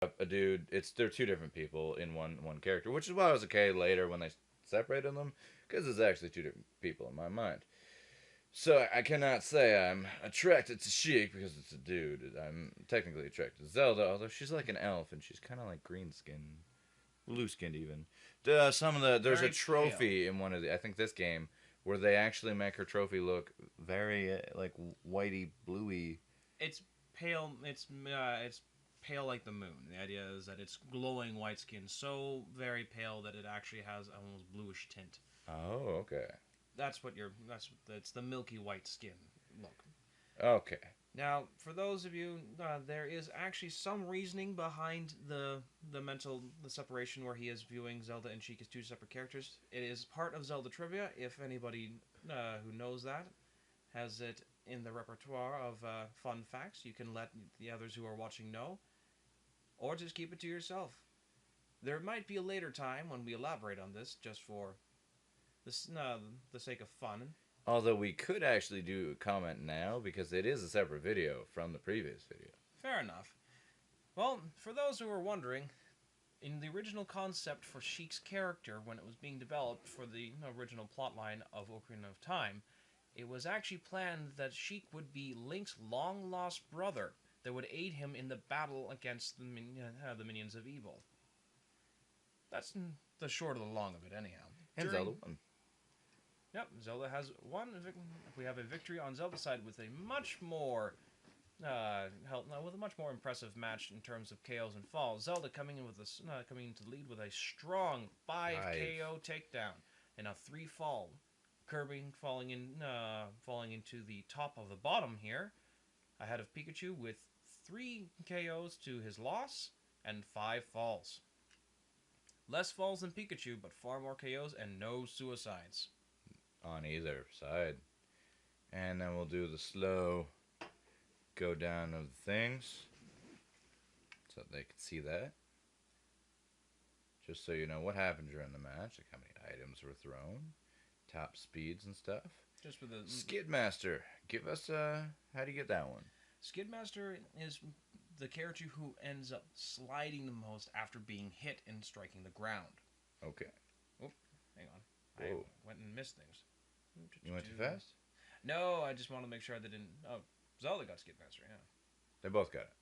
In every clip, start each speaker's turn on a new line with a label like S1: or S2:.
S1: a dude. They're two different people in one character, which is why I was okay later when they separated them, because it's actually two different people in my mind. So I cannot say I'm attracted to Sheik because it's a dude. I'm technically attracted to Zelda, although she's like an elf and she's kind of like green skin, blue skinned even. There's a
S2: Very pale.
S1: trophy in one of the I think this game where they actually make her trophy look very like whitey bluey.
S2: It's pale. It's pale like the moon. The idea is that it's glowing white skin, so very pale that it actually has almost bluish tint.
S1: Oh, okay,
S2: That's the milky white skin look.
S1: okay.
S2: Now, for those of you, there is actually some reasoning behind the separation where he is viewing Zelda and Sheik as two separate characters. It is part of Zelda trivia. If anybody who knows that has it in the repertoire of fun facts, you can let the others who are watching know, or just keep it to yourself. There might be a later time when we elaborate on this, just for the sake of fun.
S1: Although we could actually do a comment now because it is a separate video from the previous video.
S2: Fair enough. Well, for those who are wondering, in the original concept for Sheik's character, when it was being developed for the original plotline of Ocarina of Time, it was actually planned that Sheik would be Link's long lost brother that would aid him in the battle against the minions of evil. That's the short of the long of it, anyhow.
S1: And Zelda won.
S2: Yep, Zelda has won. We have a victory on Zelda's side with a much more with a much more impressive match in terms of KOs and falls. Zelda coming into the lead with a strong 5 KO takedown and a 3 fall. Kirby falling into the top of the bottom here, ahead of Pikachu with 3 KOs to his loss and 5 falls. Less falls than Pikachu, but far more KOs and no suicides
S1: on either side. And then we'll do the slow go down of the things so they can see that. Just so you know what happened during the match, like how many items were thrown, top speeds and stuff.
S2: Just for the
S1: Skidmaster, give us how do you get that one?
S2: Skidmaster is the character who ends up sliding the most after being hit and striking the ground.
S1: Okay.
S2: Oh, hang on.
S1: Whoa.
S2: I went and missed things.
S1: You went too fast?
S2: No, I just want to make sure they didn't. Oh, Zelda got Skidmaster, yeah.
S1: They both got it.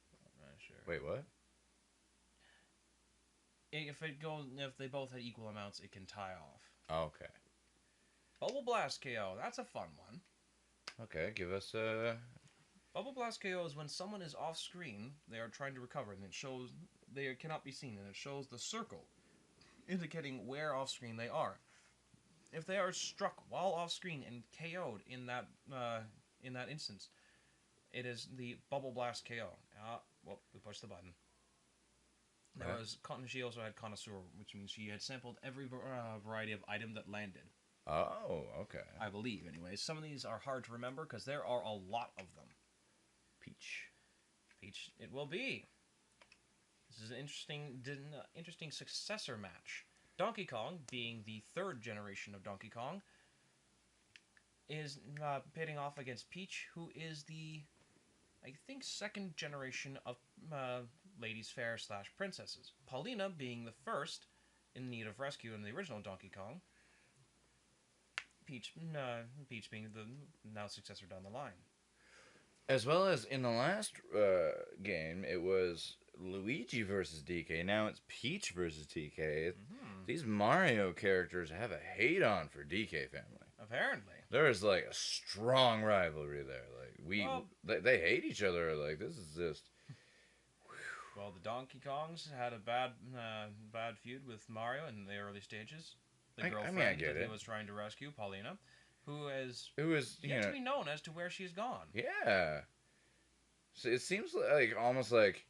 S2: Sure.
S1: Wait, what?
S2: If they both had equal amounts, it can tie off.
S1: Okay.
S2: Bubble Blast KO. That's a fun one.
S1: Okay, give us
S2: Bubble Blast KO is when someone is off screen, they are trying to recover, and it shows they cannot be seen, and it shows the circle indicating where off screen they are. If they are struck while off screen and KO'd in that instance, it is the Bubble Blast KO. Well, we pushed the button. She also had Connoisseur, which means she had sampled every variety of item that landed.
S1: Oh, okay.
S2: I believe, anyways. Some of these are hard to remember because there are a lot of them.
S1: Peach,
S2: it will be. This is an interesting successor match. Donkey Kong, being the third generation of Donkey Kong, is pitting off against Peach, who is the, I think, second generation of ladies fair / princesses. Paulina being the first in need of rescue in the original Donkey Kong. Peach being the now successor down the line.
S1: As well as in the last game, it was Luigi versus DK. Now it's Peach versus DK.
S2: Mm-hmm.
S1: These Mario characters have a hate on for DK family.
S2: Apparently,
S1: there is like a strong rivalry there. Like they hate each other. Like this is just.
S2: Well, the Donkey Kongs had a bad feud with Mario in the early stages. The girlfriend that he was trying to rescue, Paulina, who is yet to be known as to where she's gone.
S1: Yeah. So it seems like almost like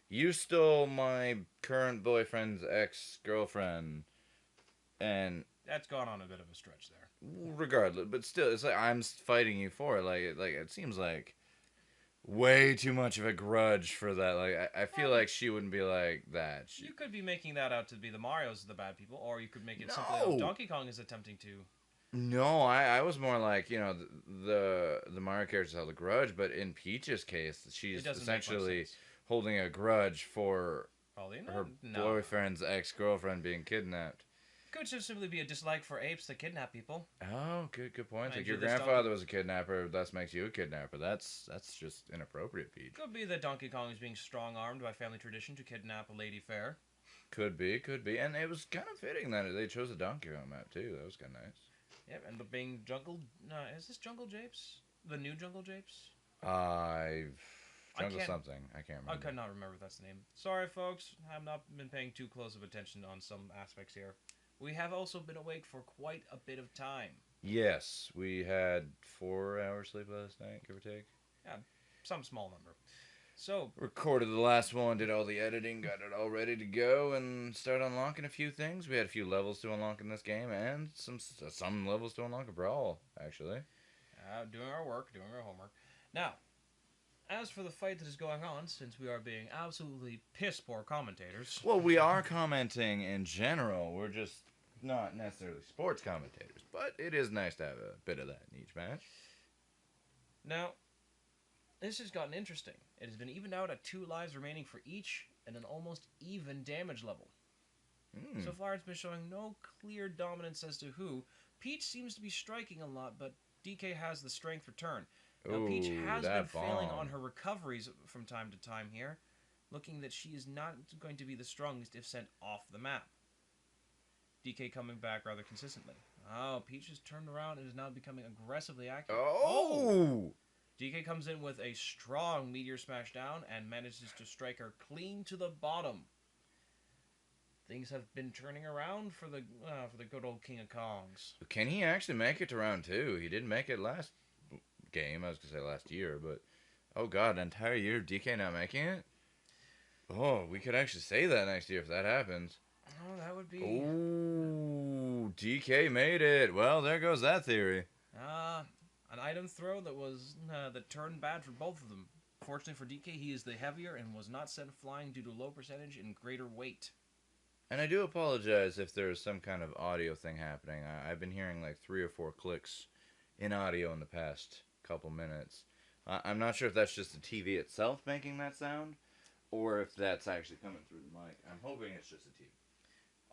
S1: you stole my current boyfriend's ex-girlfriend, and
S2: that's gone on a bit of a stretch there.
S1: Regardless, but still, it's like I'm fighting you for it. Like it seems like way too much of a grudge for that. Like I feel like she wouldn't be like that.
S2: You could be making that out to be the Marios the bad people, or you could make it simply like Donkey Kong is attempting to.
S1: No, I was more like, you know, the Mario characters held a grudge, but in Peach's case, she's essentially holding a grudge for
S2: Probably
S1: Her
S2: no.
S1: boyfriend's ex-girlfriend being kidnapped.
S2: Could just simply be a dislike for apes that kidnap people.
S1: Oh, good point.
S2: Mind
S1: Like
S2: you,
S1: your
S2: this
S1: grandfather
S2: donkey-
S1: was a kidnapper, thus makes you a kidnapper. That's just inappropriate, Peach.
S2: Could be that Donkey Kong is being strong-armed by family tradition to kidnap a lady fair.
S1: Could be, and it was kind of fitting that they chose a Donkey Kong map too. That was kind of nice.
S2: Yep, and the being Jungle... is this Jungle Japes? The new Jungle Japes?
S1: Jungle
S2: can't-
S1: something. I can't remember.
S2: I could not remember if that's the name. Sorry, folks. I've not been paying too close of attention on some aspects here. We have also been awake for quite a bit of time.
S1: Yes, we had 4 hours sleep last night, give or take.
S2: Some small number. So,
S1: Recorded the last one, did all the editing, got it all ready to go, and start unlocking a few things. We had a few levels to unlock in this game, and some levels to unlock in Brawl, actually.
S2: doing our work, doing our homework. Now, as for the fight that is going on, since we are being absolutely piss-poor commentators...
S1: Well, we are commenting in general. We're just not necessarily sports commentators, but it is nice to have a bit of that in each match.
S2: Now, this has gotten interesting. It has been evened out at 2 lives remaining for each, and an almost even damage level. So far, it's been showing no clear dominance as to who. Peach seems to be striking a lot, but DK has the strength return. Now, Peach has been failing on her recoveries from time to time here, looking that she is not going to be the strongest if sent off the map. DK coming back rather consistently. Oh, Peach has turned around and is now becoming aggressively accurate.
S1: Oh!
S2: DK comes in with a strong Meteor Smash down and manages to strike her clean to the bottom. Things have been turning around for the good old King of Kongs.
S1: Can he actually make it to round 2? He didn't make it last game. I was going to say last year, but... Oh, God, an entire year of DK not making it? Oh, we could actually say that next year if that happens.
S2: Oh, that would be...
S1: Ooh, DK made it. Well, there goes that theory.
S2: An item throw that turned bad for both of them. Fortunately for DK, he is the heavier and was not sent flying due to low percentage and greater weight.
S1: And I do apologize if there's some kind of audio thing happening. I've been hearing like 3 or 4 clicks in audio in the past couple minutes. I'm not sure if that's just the TV itself making that sound, or if that's actually coming through the mic. I'm hoping it's just the TV.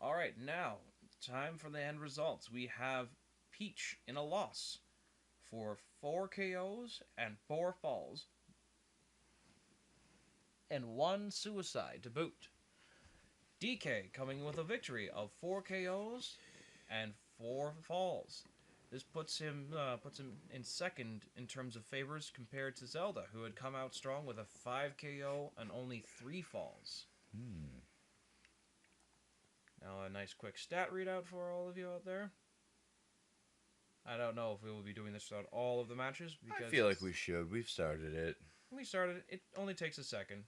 S2: Alright, now, time for the end results. We have Peach in a loss for 4 KOs and 4 falls, and 1 suicide to boot. DK coming with a victory of 4 KOs and 4 falls. This puts him in second in terms of favors compared to Zelda, who had come out strong with a 5 KO and only 3 falls. Now a nice quick stat readout for all of you out there. I don't know if we will be doing this throughout all of the matches. Because
S1: I feel like we should. We've started it.
S2: We started. It only takes a second.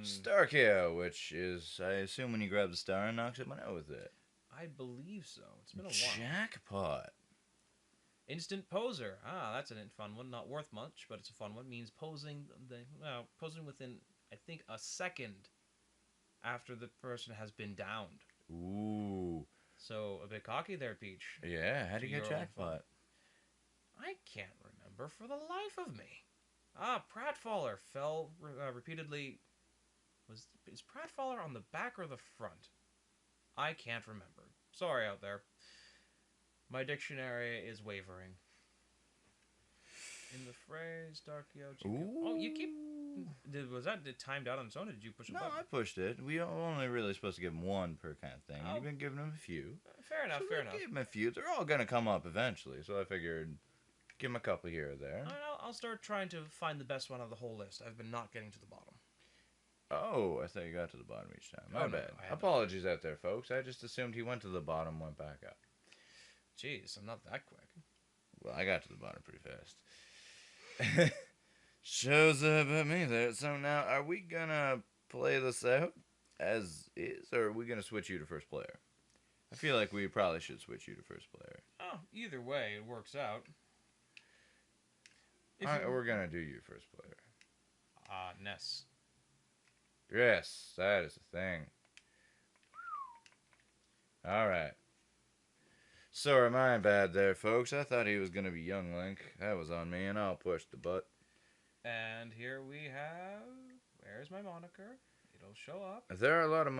S1: Star KO, which is, I assume, when you grab the star and knocks someone out with it.
S2: I believe so. It's been a while.
S1: Jackpot.
S2: Instant poser. That's a fun one. Not worth much, but it's a fun one. Means posing within, I think, a second after the person has been downed.
S1: Ooh.
S2: So a bit cocky there, Peach.
S1: Yeah. How do you get
S2: Your own
S1: jackpot?
S2: I can't remember for the life of me. Pratfaller fell repeatedly. Is Pratfaller on the back or the front? I can't remember. Sorry out there. My dictionary is wavering. In the phrase, Darkio. Oh, you keep... Was that timed out on its own, or did you push a
S1: No,
S2: button?
S1: I pushed it. We are only really supposed to give him 1 per kind of thing.
S2: Oh.
S1: You've been giving him a few.
S2: Fair enough,
S1: So
S2: fair
S1: we
S2: enough.
S1: Give him a few. They're all going to come up eventually, so I figured give him a couple here or there.
S2: I'll start trying to find the best one of the whole list. I've been not getting to the bottom.
S1: Oh, I thought you got to the bottom each time. My
S2: Oh, no,
S1: bad.
S2: I haven't.
S1: Apologies out there, folks. I just assumed he went to the bottom, went back up.
S2: Jeez, I'm not that quick.
S1: Well, I got to the bottom pretty fast. Shows up at me there. So now, are we gonna play this out as is, or are we gonna switch you to first player? I feel like we probably should switch you to first player.
S2: Oh, either way, it works out.
S1: Alright, we're gonna do you first player.
S2: Ness.
S1: Yes, that is a thing. Alright. Sorry, my bad there, folks. I thought he was gonna be Young Link. That was on me, and I'll push the butt.
S2: And here we have... Where's my moniker? It'll show up.
S1: There are a lot of